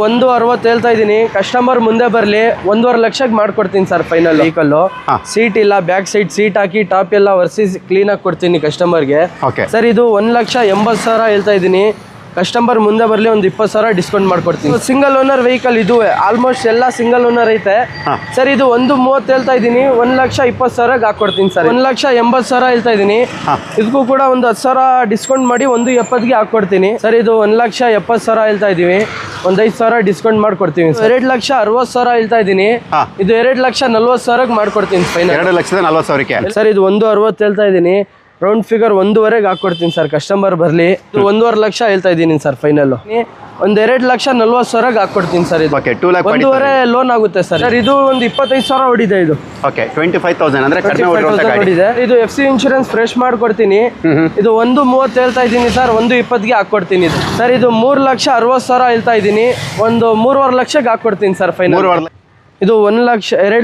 160 ಹೇಳ್ತಾ ಇದೀನಿ. ಕಸ್ಟಮರ್ ಮುಂದೆ ಬರಲಿ 1.5 ಲಕ್ಷಕ್ಕೆ ಮಾಡ್ಕೊಡ್ತೀನಿ ಸರ್ ಫೈನಲ್. ವೆಹಿಕಲ್ ಸೀಟ್ ಇಲ್ಲ, ಬ್ಯಾಕ್ ಸೈಡ್ ಸೀಟ್ ಹಾಕಿ ಟಾಪ್ ಎಲ್ಲ ಒರೆಸಿ ಕ್ಲೀನ್ ಆಗಿ ಕೊಡ್ತೀನಿ ಕಸ್ಟಮರ್ಗೆ. ಸರ್ ಇದು 1,80,000 ಹೇಳ್ತಾ ಇದೀನಿ. ಕಸ್ಟಮರ್ ಮುಂದೆ ಬರಲಿ ಒಂದು 20,000 ಡಿಸ್ಕೌಂಟ್ ಮಾಡ್ಕೊಡ್ತೀನಿ. ಸಿಂಗಲ್ ಓನರ್ ವೆಹಿಕಲ್ ಇದು, ಆಲ್ಮೋಸ್ಟ್ ಎಲ್ಲ ಸಿಂಗಲ್ ಓನರ್ ಐತೆ ಸರ್. ಇದು 1.30 ಹೇಳ್ತಾ ಇದ್ದೀನಿ, 1,20,000 ಹಾಕೊಡ್ತೀನಿ ಸರ್. 1,80,000 ಹೇಳ್ತಾ ಇದ್ದೀನಿ. ಇದಕ್ಕೂ ಕೂಡ ಒಂದು 10,000 ಡಿಸ್ಕೌಂಟ್ ಮಾಡಿ 1.70ಗೆ ಹಾಕೊಡ್ತೀನಿ ಸರ್. ಇದು 1,70,000 ಹೇಳ್ತಾ ಇದೀವಿ, ಒಂದು 5,000 ಡಿಸ್ಕೌಂಟ್ ಮಾಡ್ಕೊಡ್ತೀವಿ. 2,60,000 ಹೇಳ್ತಾ ಇದ್ದೀನಿ. ಇದು 2,40,000 ಮಾಡ್ಕೊಡ್ತೀನಿ ಫೈನಲ್. 2,40,000 ಸರ್. ಇದು 1.60 ಹೇಳ್ತಾ ಇದ್ದೀನಿ, ರೌಂಡ್ ಫಿಗರ್ 1.5ಗೆ ಹಾಕೊಡ್ತೀನಿ ಸರ್. ಕಸ್ಟಮರ್ ಬರಲಿ 1.5 ಲಕ್ಷ ಹೇಳ್ತಾ ಇದ್ದೀನಿ ಸರ್ ಫೈನಲ್. ಒಂದು 2,40,000 ಹಾಕೊಡ್ತೀನಿ ಸರ್. ಇದು 1.5 ಲೋನ್ ಆಗುತ್ತೆ ಸರ್. ಸರ್ ಇದು ಒಂದು 25,000 ಹೊಡಿದೆ. ಇದು 25,000 ಅಂದ್ರೆ ಹೊಡಿದೆ. ಇದು FC ಇನ್ಶೂರೆನ್ಸ್ ಫ್ರೆಶ್ ಮಾಡ್ಕೊಡ್ತೀನಿ. ಇದು 1.30 ಹೇಳ್ತಾ ಇದ್ದೀನಿ ಸರ್, 1.20ಗೆ ಹಾಕೊಡ್ತೀನಿ. ಇದು ಸರ್ ಇದು 3,60,000 ಹೇಳ್ತಾ ಇದ್ದೀನಿ, ಒಂದು 3.5 ಲಕ್ಷಕ್ಕೆ ಹಾಕೊಡ್ತೀನಿ ಸರ್ ಫೈನಲ್. ಇದು 2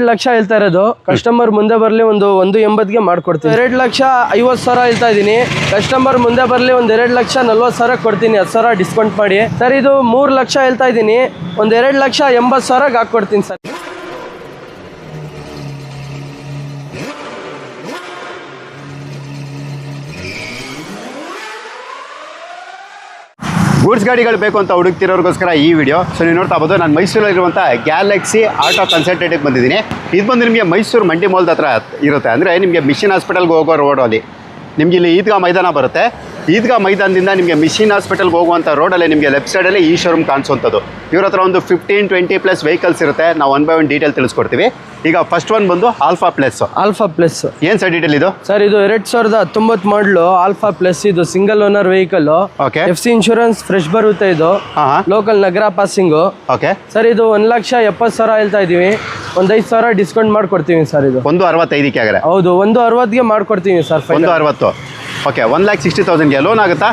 ಲಕ್ಷ ಹೇಳ್ತಾ ಇರೋದು. ಕಸ್ಟಮರ್ ಮುಂದೆ ಬರಲಿ ಒಂದು 1.80ಗೆ ಮಾಡ್ಕೊಡ್ತೀನಿ. 2,50,000 ಹೇಳ್ತಾ ಇದ್ದೀನಿ. ಕಸ್ಟಮರ್ ಮುಂದೆ ಬರಲಿ ಒಂದು 2,40,000 ಕೊಡ್ತೀನಿ, 10,000 ಡಿಸ್ಕೌಂಟ್ ಮಾಡಿ ಸರ್. ಇದು 3 ಲಕ್ಷ ಹೇಳ್ತಾ ಇದ್ದೀನಿ, ಒಂದು 2,80,000 ಹಾಕೊಡ್ತೀನಿ ಸರ್. ಗೂಡ್ಸ್ ಗಾಡಿಗಳು ಬೇಕು ಅಂತ ಹುಡುಕ್ತಿರೋರಿಗೋಸ್ಕರ ಈ ವಿಡಿಯೋ. ಸೊ ನೀವು ನೋಡ್ತಾ ಹೋಗ್ಬೋದು, ನಾನು ಮೈಸೂರಲ್ಲಿರುವಂಥ ಗ್ಯಾಲಕ್ಸಿ ಆಟೋ ಕನ್ಸಲ್ಟೇಟಿವ್ಗೆ ಬಂದಿದ್ದೀನಿ. ಇದು ಬಂದು ನಿಮಗೆ ಮೈಸೂರು ಮಂಡಿ ಮಾಲ್ ಹತ್ರ ಇರುತ್ತೆ. ಅಂದರೆ ನಿಮಗೆ ಮಿಷನ್ ಹಾಸ್ಪಿಟಲ್ಗೆ ಹೋಗೋ ರೋಡಲ್ಲಿ ನಿಮಗೆ ಇಲ್ಲಿ ಈದ್ಗಾ ಮೈದಾನ ಬರುತ್ತೆ. ಈದ್ಗಾ ಮೈದಾನದಿಂದ ನಿಮಗೆ ಮಿಷನ್ ಹಾಸ್ಪಿಟಲ್ಗೆ ಹೋಗುವಂಥ ರೋಡಲ್ಲಿ ನಿಮಗೆ ಲೆಫ್ಟ್ ಸೈಡಲ್ಲಿ ಈ ಶೋರೂಮ್ ಕಾಣಿಸುವಂಥದ್ದು. ಇವ್ರ ಹತ್ರ ಒಂದು 15-20+ ವೆಹಿಕಲ್ಸ್ ಇರುತ್ತೆ. ನಾವು 1 by 1 ಡೀಟೇಲ್ ತಿಳಿಸ್ಕೊಡ್ತೀವಿ. ಈಗ ಫಸ್ಟ್ ಒನ್ ಬಂದು ಆಲ್ಫಾ ಪ್ಲಸ್. ಏನು ಸರ್ ಡೀಟೇಲ್ ಇದು? ಸರ್ ಇದು 2019 ಮಾಡಲು ಆಲ್ಫಾ ಪ್ಲಸ್. ಇದು single owner vehicle. FC insurance fresh ಬರುತ್ತೆ. ಇದು ಲೋಕಲ್ ನಗರ ಪಾಸಿಂಗು. ಸರ್ ಇದು 1,70,000 ಹೇಳ್ತಾ ಇದೀವಿ, ಒಂದು 5,000 ಡಿಸ್ಕೌಂಟ್ ಮಾಡ್ಕೊಡ್ತೀವಿ ಸರ್. ಇದು 1.65ಕ್ಕೆ ಆಗರೆ. ಹೌದು, 1.60ಗೆ ಮಾಡ್ಕೊಡ್ತೀವಿ ಸರ್. 1.60. 1,60,000ಗೆ ಲೋನ್ ಆಗುತ್ತಾ?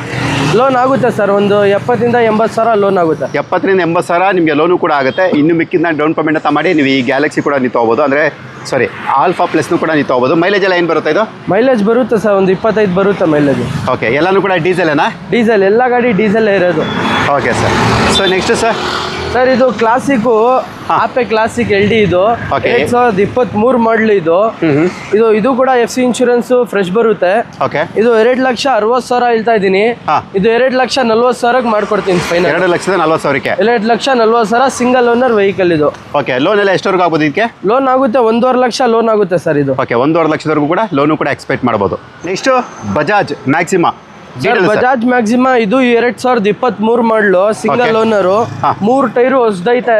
ಲೋನ್ ಆಗುತ್ತೆ ಸರ್, ಒಂದು 70,000-80,000 ಲೋನ್ ಆಗುತ್ತೆ. 70,000-80,000 ನಿಮಗೆ ಲೋನು ಕೂಡ ಆಗುತ್ತೆ. ಇನ್ನು ಮಿಕ್ಕಿದ ಡೌನ್ ಪೇಮೆಂಟ್ ಅಂತ ಮಾಡಿ ನೀವು ಈ ಗ್ಯಾಲಕ್ಸಿ ಕೂಡ ನೀವು ತೊಗೋಬೋದು. ಅಂದರೆ ಆಲ್ಫಾ ಪ್ಲಸ್ನು ಕೂಡ ನೀವು ತೊಗೋಬೋದು. ಮೈಲೇಜ್ ಎಲ್ಲ ಏನು ಬರುತ್ತೆ ಇದು? ಮೈಲೇಜ್ ಬರುತ್ತೆ ಸರ್, ಒಂದು 25 ಬರುತ್ತೆ ಮೈಲೇಜ್. ಎಲ್ಲನೂ ಕೂಡ ಡೀಸೆಲೇನಾ? ಡೀಸೆಲ್, ಎಲ್ಲ ಗಾಡಿ ಡೀಸೆಲ್ ಇರೋದು. ಸರ್. ಸೊ ನೆಕ್ಸ್ಟ್ ಸರ್ ಇದು ಕ್ಲಾಸಿಕ್ ಆಪೆ ಕ್ಲಾಸಿಕ್ LD. ಇದು 2023 ಮಾಡಲು. ಇದು ಕೂಡ FC ಇನ್ಶೂರೆನ್ಸ್ ಫ್ರೆಶ್ ಬರುತ್ತೆ. ಇದು 2,60,000 ಹೇಳ್ತಾ ಇದ್ದೀನಿ. ಇದು 2,40,000 ಮಾಡ್ಕೊಡ್ತೀನಿ ಫೈನಲ್. 2,40,000ಕ್ಕೆ 2,40,000 single owner vehicle. ಇದು ಲೋನ್ ಎಲ್ಲ ಎಷ್ಟವರೆಗೂ ಆಗ್ಬೋದು ಇದಕ್ಕೆ? ಲೋನ್ ಆಗುತ್ತೆ 1.5 ಲಕ್ಷ ಲೋನ್ ಆಗುತ್ತೆ ಸರ್. ಇದು 1.5 ಲಕ್ಷದವರೆಗೂ ಕೂಡ ಲೋನು ಕೂಡ ಎಕ್ಸ್ಪೆಕ್ಟ್ ಮಾಡ್ಬೋದು. Next Bajaj Maxima. Bajaj Maxima ಇದು 2023 ಮಾಡಲು, ಸಿಂಗಲ್ ಓನರು, 3 ಟೈರು ಹೊಸದೈತೆ.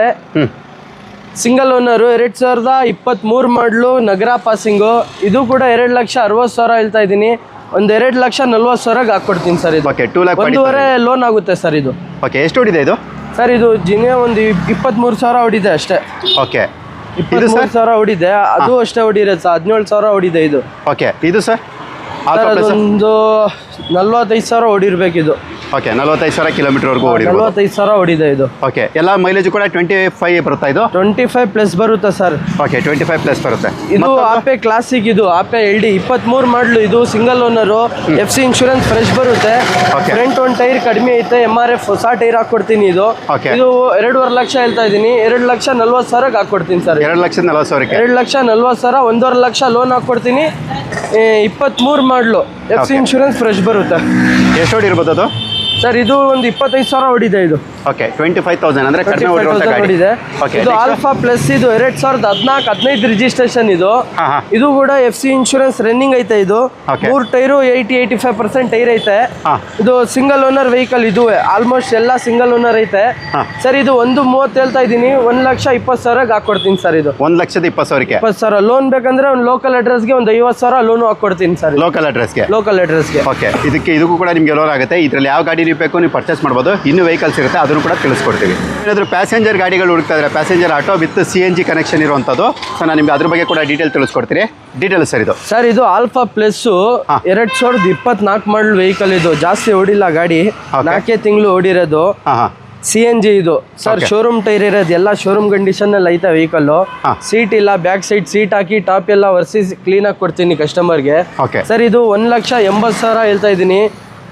ಸಿಂಗಲ್ ಓನರು, 2023 ಮಾಡಲು, ನಗರ ಪಾಸಿಂಗು. ಇದು ಕೂಡ 2,60,000 ಹೇಳ್ತಾ ಇದ್ದೀನಿ, ಒಂದು 2,40,000 ಹಾಕೊಡ್ತೀನಿ ಸರ್. ಇದು 1.5 ಲೋನ್ ಆಗುತ್ತೆ ಸರ್. ಇದು ಎಷ್ಟು ಹೊಡಿದೆ ಇದು? ಸರ್ ಇದು ಜಿನೇ ಒಂದು 23,000 ಹೊಡಿದೆ ಅಷ್ಟೇ. 23,000 ಹೊಡಿದೆ. ಅದು ಅಷ್ಟೇ ಹೊಡಿರೋದು ಸರ್, 17,000 ಹೊಡಿದೆ ಇದು. ಇದು ಸರ್ ಅದೊಂದು 45,000 ಹೊಡಿರ್ಬೇಕಿದು. 45,000 ಕಿಲೋಮೀಟರ್ವರೆಗೂ 45,000 ಹೊಡಿದೆ ಇದು. ಎಲ್ಲ ಮೈಲೇಜ್ ಕೂಡ 25 ಬರುತ್ತಾ? ಇದು 25+ ಬರುತ್ತೆ ಸರ್. 25+ ಬರುತ್ತೆ. ಇದು ಆಪೆ ಕ್ಲಾಸಿಕ್. ಇದು ಆಪೆ LD 23 ಮಾಡಲು. ಇದು single owner, FC insurance fresh ಬರುತ್ತೆ. ಫ್ರಂಟ್ ಒಂದು ಟೈರ್ ಕಡಿಮೆ ಐತೆ, MRF ಹೊಸ ಟೈರ್ ಹಾಕೊಡ್ತೀನಿ. ಇದು 2.5 ಲಕ್ಷ ಹೇಳ್ತಾ ಇದ್ದೀನಿ, 2,40,000 ಹಾಕೊಡ್ತೀನಿ ಸರ್. 2,40,000ಕ್ಕೆ 2,40,000, 1.5 ಲಕ್ಷ ಲೋನ್ ಹಾಕೊಡ್ತೀನಿ. 23 ಮಾಡಲು, FC ಇನ್ಶೂರೆನ್ಸ್ ಫ್ರೆಶ್ ಬರುತ್ತೆ. ಎಷ್ಟು ಹೊಡಿರ್ಬೋದು ಅದು? ಸರ್ ಇದು ಒಂದು 25,000 ಹೊಡಿದೆ. ಇದು 25,000 ಅಂದ್ರೆ ಕಡಿಮೆ ಹೊಡಿದೆ. ಇದು ಆಲ್ಫಾ ಪ್ಲಸ್. ಇದು 2014-15 ರಿಜಿಸ್ಟ್ರೇಷನ್. ಇದು ಕೂಡ FC ಇನ್ಶೂರೆನ್ಸ್ ರನ್ನಿಂಗ್ ಐತೆ. ಇದು 3 ಟೈರು 80-85% ಟೈರ್ ಐತೆ. ಇದು ಸಿಂಗಲ್ ಓನರ್ ವೆಹಿಕಲ್. ಇದು ಆಲ್ಮೋಸ್ಟ್ ಎಲ್ಲ ಸಿಂಗಲ್ ಓನರ್ ಐತೆ ಸರ್. ಇದು 1.30 ಹೇಳ್ತಾ ಇದ್ದೀನಿ, 1,20,000 ಹಾಕೊಡ್ತೀನಿ ಸರ್. ಇದು 1,20,000ಕ್ಕೆ 20,000 ಲೋನ್ ಬೇಕಂದ್ರೆ ಒಂದು ಲೋಕಲ್ ಅಡ್ರೆಸ್ಗೆ ಒಂದು 50,000 ಲೋನ್ ಹಾಕೊಡ್ತೀನಿ ಸರ್. ಲೋಕಲ್ ಅಡ್ರೆಸ್ಗೆ ಇದಕ್ಕೂ ಕೂಡ ನಿಮಗೆ ಲೋನ್ ಆಗುತ್ತೆ. ಇದರಲ್ಲಿ ಯಾವ ಗಾಡಿ ಬೇಕು ನೀವು ಪರ್ಚೇಸ್ ಮಾಡ್ಬೋದು. ಇನ್ನೂ ವೆಹಿಕಲ್ಸ್ ಇರುತ್ತೆ, ಅದನ್ನು ಕೂಡ ತಿಳಿಸ್ಕೊಡ್ತೀವಿ. ಏನಾದರೂ ಪ್ಯಾಸೆಂಜರ್ ಗಾಡಿಗಳು ಹುಡುಕ್ತಾ ಇದ್ದಾರೆ, passenger auto with CNG connection ಇರುವಂಥದ್ದು. ಸೊ ನಾನು ನಿಮಗೆ ಅದ್ರ ಬಗ್ಗೆ ಕೂಡ ಡೀಟೇಲ್ ತಿಳಿಸ್ಕೊಡ್ತೀನಿ. ಡೀಟೇಲ್ ಸರ್ ಇದು? ಸರ್ ಇದು ಆಲ್ಫಾ ಪ್ಲಸ್ 2024 ಮಾಡಲ್ ವೆಹಿಕಲ್. ಇದು ಜಾಸ್ತಿ ಓಡಿಲ್ಲ ಗಾಡಿ, 4 ತಿಂಗಳು ಓಡಿರೋದು. CNG ಇದು ಸರ್. ಶೋರೂಮ್ ಟೈರ್ ಇರೋದು, ಎಲ್ಲ ಶೋರೂಮ್ ಕಂಡೀಷನ್ ಅಲ್ಲಿ ಐತೆ ವೆಹಿಕಲ್. ಸೀಟ್ ಇಲ್ಲ, ಬ್ಯಾಕ್ ಸೈಡ್ ಸೀಟ್ ಹಾಕಿ ಟಾಪ್ ಎಲ್ಲ ಒರೆಸಿ ಕ್ಲೀನ್ ಆಗಿ ಕೊಡ್ತೀನಿ ಕಸ್ಟಮರ್ಗೆ ಸರ್. ಇದು 1,80,000 ಹೇಳ್ತಾ ಇದ್ದೀನಿ,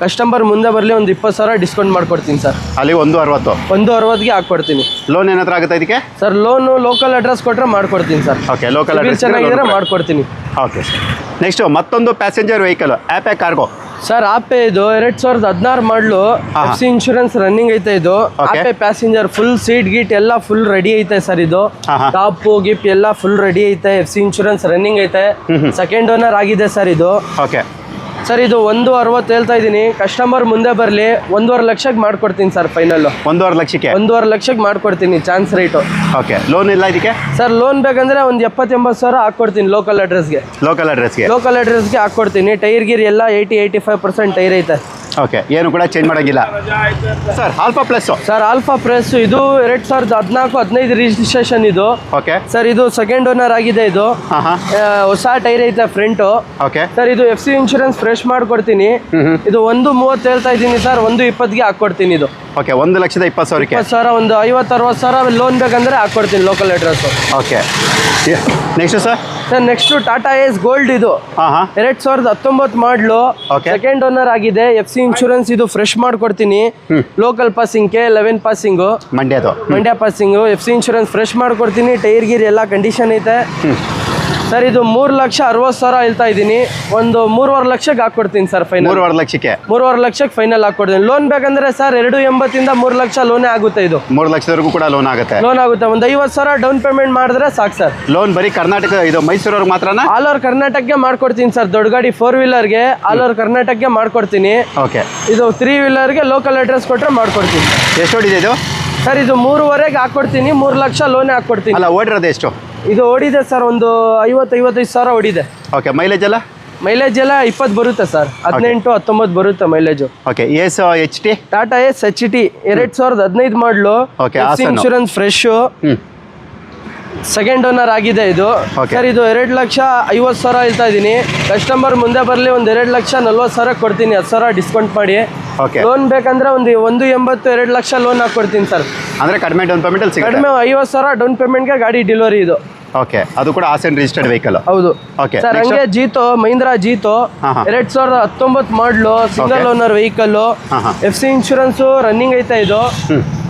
ಕಸ್ಟಮರ್ ಮುಂದೆ ಬರಲಿ ಒಂದು 20,000 ಡಿಸ್ಕೌಂಟ್ ಮಾಡ್ಕೊಡ್ತೀನಿ ಸರ್. ಅಲ್ಲಿ 160. 160ಗೆ ಹಾಕ್ಕೊಡ್ತೀನಿ. ಲೋನ್ ಏನಾದರೂ ಆಗುತ್ತೆ ಇದಕ್ಕೆ ಸರ್ ಲೋನು ಲೋಕಲ್ ಅಡ್ರೆಸ್ ಕೊಟ್ಟರೆ ಮಾಡ್ಕೊಡ್ತೀನಿ ಸರ್. ಓಕೆ, ಲೋಕಲ್ ಅಡ್ರೆಸ್ ಚೆನ್ನಾಗಿದ್ರೆ ಮಾಡ್ಕೊಡ್ತೀನಿ. Okay sir. ನೆಕ್ಸ್ಟ್ ಮತ್ತೊಂದು passenger vehicle Ape cargo. Sir Ape ಇದು 2016 ಮಾಡಲು FC ಇನ್ಶೂರೆನ್ಸ್ ರನ್ನಿಂಗ್ ಐತೆ. ಇದು ಆಪೆ ಪ್ಯಾಸೆಂಜರ್ ಫುಲ್ ಸೀಟ್ ಗೀಟ್ ಎಲ್ಲ ಫುಲ್ ರೆಡಿ ಐತೆ ಸರ್. ಇದು ಟಾಪ್ ಗಿಪ್ ಎಲ್ಲ ಫುಲ್ ರೆಡಿ ಐತೆ. FC ಇನ್ಶೂರೆನ್ಸ್ ರನ್ನಿಂಗ್ ಐತೆ. ಸೆಕೆಂಡ್ ಓನರ್ ಆಗಿದೆ ಸರ್ ಇದು. ಓಕೆ ಸರ್ ಇದು 160 ಹೇಳ್ತಾ ಇದ್ದೀನಿ. ಕಸ್ಟಮರ್ ಮುಂದೆ ಬರಲಿ 1.5 ಲಕ್ಷಕ್ಕೆ ಮಾಡ್ಕೊಡ್ತೀನಿ ಸರ್. ಫೈನಲ್ 1.5 ಲಕ್ಷಕ್ಕೆ 1.5 ಲಕ್ಷಕ್ಕೆ ಮಾಡ್ಕೊಡ್ತೀನಿ ಚಾನ್ಸ್ ರೇಟು. ಓಕೆ, ಲೋನ್ ಇಲ್ಲ ಇದಕ್ಕೆ ಸರ್? ಲೋನ್ ಬೇಕಂದ್ರೆ ಒಂದು 70-80,000 ಹಾಕ್ಕೊಡ್ತೀನಿ ಲೋಕಲ್ ಅಡ್ರೆಸ್ಗೆ. ಲೋಕಲ್ ಅಡ್ರೆಸ್ಗೆ ಹಾಕ್ಕೊಡ್ತೀನಿ. ಟೈರ್ ಗೀರ್ ಎಲ್ಲ 80-85% ಟೈರ್ ಐತೆ. ಓಕೆ, ಏನು ಕೂಡ ಚೇಂಜ್ ಮಾಡೋಂಗಿಲ್ಲ sir. Alpha plus sir alpha press ಇದು 2014-15 ರಿಜಿಸ್ಟ್ರೇಷನ್ ಇದು. ಓಕೆ ಸರ್ ಇದು ಸೆಕೆಂಡ್ ಓನರ್ ಆಗಿದೆ. ಇದು ಹೊಸ ಟೈರ್ ಐತೆ ಫ್ರಂಟು. ಓಕೆ ಸರ್ ಇದು FC ಇನ್ಶೂರೆನ್ಸ್ ಫ್ರೆಶ್ ಮಾಡ್ಕೊಡ್ತೀನಿ. ಇದು 1.30 ಹೇಳ್ತಾ ಇದ್ದೀನಿ ಸರ್. 1.20ಗೆ ಹಾಕ್ಕೊಡ್ತೀನಿ ಇದು. ಓಕೆ, 1,20,000ಕ್ಕೆ 20,000 ಒಂದು 50-60,000 ಲೋನ್ ಬೇಕಂದ್ರೆ ಹಾಕ್ಕೊಡ್ತೀನಿ local address. Okay, next sir next Tata Ace gold ಇದು 2019 ಮಾಡಲು ಸೆಕೆಂಡ್ ಓನರ್ ಆಗಿದೆ. FC ಇನ್ಶೂರೆನ್ಸ್ ಇದು ಫ್ರೆಶ್ ಮಾಡ್ಕೊಡ್ತೀನಿ. Local passing K11 passing Mandya passing. FC insurance fresh ಮಾಡ್ಕೊಡ್ತೀನಿ. ಟೈರ್ ಗೀರ್ ಎಲ್ಲ ಕಂಡೀಷನ್ ಐತೆ ಸರ್. ಇದು 3,60,000 ಹೇಳ್ತಾ ಇದ್ದೀನಿ. ಒಂದು 3.5 ಲಕ್ಷಕ್ಕೆ ಹಾಕ್ಕೊಡ್ತೀನಿ ಸರ್. ಫೈನಲ್ 3.5 ಲಕ್ಷಕ್ಕೆ ಫೈನಲ್ ಹಾಕ್ಕೊಡ್ತೀನಿ. ಲೋನ್ ಬೇಕಂದ್ರೆ ಸರ್ 2.80 3 ಲಕ್ಷ ಲೋನೇ ಆಗುತ್ತೆ. ಇದು 3 ಲಕ್ಷದವರೆಗೂ ಕೂಡ ಲೋನ್ ಆಗುತ್ತೆ. ಒಂದು 50,000 ಡೌನ್ ಪೇಮೆಂಟ್ ಮಾಡಿದ್ರೆ ಸಾಕು ಸರ್. ಲೋನ್ ಬರೀ ಕರ್ನಾಟಕ ಇದು ಮೈಸೂರವ್ರಿಗೆ ಮಾತ್ರನಾ? ಆಲ್ ಓವರ್ ಕರ್ನಾಟಕಕ್ಕೆ ಮಾಡ್ಕೊಡ್ತೀನಿ ಸರ್. ದೊಡ್ಡ ಗಾಡಿ 4 ವೀಲರ್ಗೆ ಆಲ್ ಓವರ್ ಕರ್ನಾಟಕಕ್ಕೆ ಮಾಡ್ಕೊಡ್ತೀನಿ. ಓಕೆ, ಇದು 3 ವೀಲರ್ಗೆ ಲೋಕಲ್ ಅಡ್ರೆಸ್ ಕೊಟ್ಟರೆ ಮಾಡ್ಕೊಡ್ತೀನಿ. ಎಷ್ಟು ಓಡಿದೆ ಇದು ಸರ್? ಇದು 3.5ಗೆ ಹಾಕ್ಕೊಡ್ತೀನಿ. 3 ಲಕ್ಷ ಲೋನೇ ಹಾಕ್ಕೊಡ್ತೀನಿ. ಅಲ್ಲ, ಓಡಿರೋದು ಎಷ್ಟು? ಇದು ಓಡಿದೆ ಸರ್ ಒಂದು 50-55,000 ಓಡಿದೆ. ಓಕೆ, ಮೈಲೇಜ್ ಎಲ್ಲ 20 ಬರುತ್ತೆ ಸರ್. 18-19 ಬರುತ್ತೆ mileage. Okay, S HT Tata S HT 2015 ಮಾಡಲು. ಇನ್ಶೂರೆನ್ಸ್ ಫ್ರೆಶ್ ಸೆಕೆಂಡ್ ಓನರ್ ಆಗಿದೆ ಇದು. ಸರ್ ಇದು 2,50,000 ಹೇಳ್ತಾ ಇದ್ದೀನಿ. ಕಸ್ಟಮರ್ ಮುಂದೆ ಬರಲಿ ಒಂದು 2,40,000 ಕೊಡ್ತೀನಿ. 10,000 ಡಿಸ್ಕೌಂಟ್ ಮಾಡಿ. ಲೋನ್ ಬೇಕಂದ್ರೆ ಒಂದು 1.80 2 ಲಕ್ಷ ಲೋನ್ ಹಾಕ್ಕೊಡ್ತೀನಿ ಸರ್. ಅಂದರೆ ಕಡಿಮೆ ಡೌನ್ ಪೇಮೆಂಟ್ ಸಿಗುತ್ತೆ. ಕಡಿಮೆ 50,000 ಡೌನ್ ಪೇಮೆಂಟ್ಗೆ ಗಾಡಿ ಡೆಲಿವರಿ ಇದು. ಓಕೆ, ಅದು ಕೂಡ ಹಾಸನ್ ರಿಜಿಸ್ಟರ್ಡ್ ವೆಹಿಕಲ್. ಹೌದು. ಓಕೆ ಸರ್ ಹಂಗೆ ಜೀತೋ ಮಹೀಂದ್ರಾ ಜೀತೋ 2019 ಮಾಡಲು single owner vehicle. FC insurance running ಐತೆ ಇದು.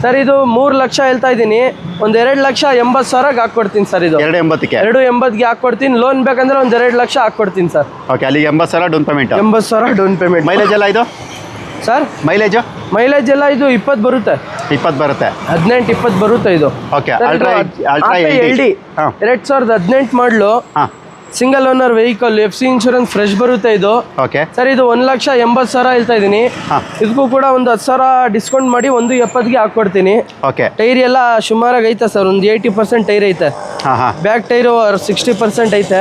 ಸರ್ ಇದು 3 ಲಕ್ಷ ಹೇಳ್ತಾ ಇದ್ದೀನಿ. ಒಂದು 2,80,000 ಹಾಕ್ಕೊಡ್ತೀನಿ ಸರ್. ಇದು 2.80ಗೆ ಹಾಕ್ಕೊಡ್ತೀನಿ. ಲೋನ್ ಬೇಕಂದ್ರೆ ಒಂದು 2 ಲಕ್ಷ ಹಾಕ್ಕೊಡ್ತೀನಿ ಸರ್. ಓಕೆ, ಅಲ್ಲಿ 80,000 down payment. 80,000 down payment. Mileage ಎಲ್ಲ ಇದು ಸರ್? ಮೈಲೇಜ್ ಎಲ್ಲ ಇದು 20 ಬರುತ್ತೆ. 20 ಬರುತ್ತೆ. 18-20 ಬರುತ್ತೆ ಇದು. ಓಕೆ, ಅಲ್ಟ್ರಾ LD 2018 ಮಾಡಲು single owner vehicle. FC insurance fresh ಬರುತ್ತೆ ಇದು. ಓಕೆ ಸರ್ ಇದು 1,80,000 ಹೇಳ್ತಾ ಇದ್ದೀನಿ. ಇದಕ್ಕೂ ಕೂಡ ಒಂದು 10,000 ಡಿಸ್ಕೌಂಟ್ ಮಾಡಿ 1.70ಗೆ ಹಾಕ್ಕೊಡ್ತೀನಿ. ಓಕೆ, ಟೈರ್ ಎಲ್ಲ ಸುಮಾರಾಗಿ ಐತೆ ಸರ್. ಒಂದು 80% ಟೈರ್ ಐತೆ. ಬ್ಯಾಕ್ ಟೈರು 60% ಐತೆ.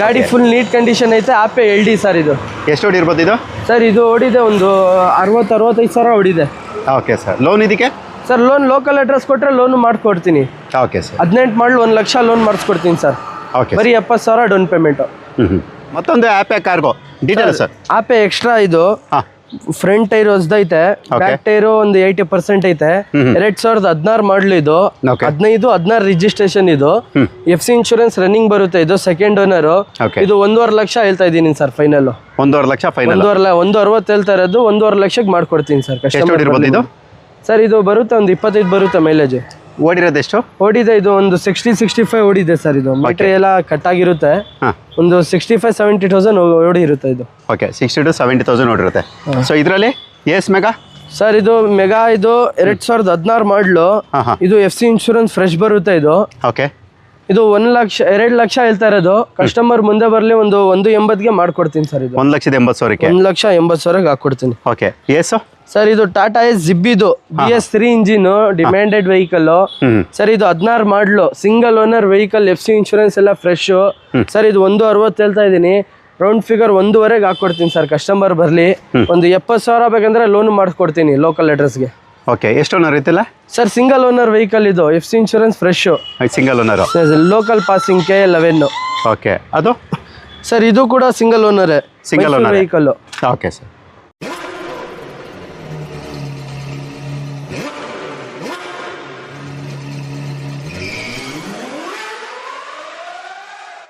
ಗಾಡಿ ಫುಲ್ ನೀಟ್ ಕಂಡೀಷನ್ ಐತೆ. Ape LD sir. ಇದು ಎಷ್ಟು ಓಡಿರ್ಬೋದು ಇದು? ಸರ್ ಇದು ಓಡಿದೆ ಒಂದು 60-65,000 ಓಡಿದೆ. ಓಕೆ ಸರ್, ಲೋನ್ ಇದಕ್ಕೆ? ಸರ್ ಲೋನ್ ಲೋಕಲ್ ಅಡ್ರೆಸ್ ಕೊಟ್ಟರೆ ಲೋನ್ ಮಾಡ್ಕೊಡ್ತೀನಿ. Okay sir. 18 ಮಾಡಲು 1 ಲಕ್ಷ ಲೋನ್ ಮಾಡಿಸ್ಕೊಡ್ತೀನಿ ಸರ್. ಓಕೆ, ಬರೀ 70,000 ಡೌನ್ ಪೇಮೆಂಟು. ಮತ್ತೊಂದು Ape cargo detail sir. Ape extra ಇದು ಫ್ರಂಟ್ ಟೈರ್ ಹೊಸದೈತೆ. ಬ್ಯಾಕ್ ಟೈರ್ ಒಂದು 80% ಐತೆ. 2016 ಮಾಡಲು ಇದು. 15-16 ರಿಜಿಸ್ಟ್ರೇಷನ್ ಇದು. FC ಇನ್ಶೂರೆನ್ಸ್ ರನ್ನಿಂಗ್ ಬರುತ್ತೆ ಇದು. Second owner. ಇದು 1.5 ಲಕ್ಷ ಹೇಳ್ತಾ ಇದ್ದೀನಿ ಸರ್. ಫೈನಲ್ 1.5 ಲಕ್ಷ. ಫೈನಲ್ 1.60 ಹೇಳ್ತಾ ಇರೋದು. 1.5 ಲಕ್ಷಕ್ಕೆ ಮಾಡ್ಕೊಡ್ತೀನಿ ಸರ್. ಇದು ಸರ್ ಇದು ಬರುತ್ತೆ ಒಂದು 25 ಬರುತ್ತೆ ಮೈಲೇಜ್. ಓಡಿರೋದು ಎಷ್ಟು ಓಡಿದೆ? ಇದು ಒಂದು 60-65 ಓಡಿದೆ ಸರ್. ಇದು ಮೀಟರ್ ಎಲ್ಲ ಕಟ್ ಆಗಿರುತ್ತೆ. ಒಂದು 65-70,000 ಓಡಿ ಇರುತ್ತೆ ಇದು. ಓಕೆ, 60,000-70,000 ಓಡಿರುತ್ತೆ. ಸೊ ಇದರಲ್ಲಿ ಎಸ್ ಮೆಗಾ ಸರ್? ಇದು ಮೆಗಾ ಇದು 2016 ಮಾಡಲು. ಇದು FC ಇನ್ಶೂರೆನ್ಸ್ ಫ್ರೆಶ್ ಬರುತ್ತೆ ಇದು. ಓಕೆ, ಇದು 2 ಲಕ್ಷ ಹೇಳ್ತಾ ಇರೋದು. ಕಸ್ಟಮರ್ ಮುಂದೆ ಬರಲಿ ಒಂದು 1.80ಗೆ ಮಾಡ್ಕೊಡ್ತೀನಿ ಸರ್. ಇದು 1,80,000ಕ್ಕೆ 1,80,000 ಹಾಕ್ಕೊಡ್ತೀನಿ. Okay, yes sir? ಇದು ಟಾಟಾ ಎಸ್ ಜಿಬ್ಬಿದು BS3 engine demanded vehicle sir. ಇದು 16 model single owner vehicle. FC insurance ಎಲ್ಲ ಫ್ರೆಶ್ ಸರ್. ಇದು 1.60 ಹೇಳ್ತಾ ಇದ್ದೀನಿ. ರೌಂಡ್ ಫಿಗರ್ 1.5ಗೆ ಹಾಕ್ಕೊಡ್ತೀನಿ ಸರ್. ಕಸ್ಟಮರ್ ಬರಲಿ ಒಂದು 70,000 ಬೇಕಂದ್ರೆ ಲೋನ್ ಮಾಡಿಸ್ಕೊಡ್ತೀನಿ ಲೋಕಲ್ ಅಡ್ರೆಸ್ಗೆ. ಓಕೆ, ಎಷ್ಟು ಓನರ್ ಐತಿಲ್ಲ ಸರ್? ಸಿಂಗಲ್ ಓನರ್ ವೆಹಿಕಲ್ ಇದು. FC insurance fresh single owner. Local passing K11. Okay, ಅದು ಸರ್ ಇದು ಕೂಡ single owner vehicle. Okay sir.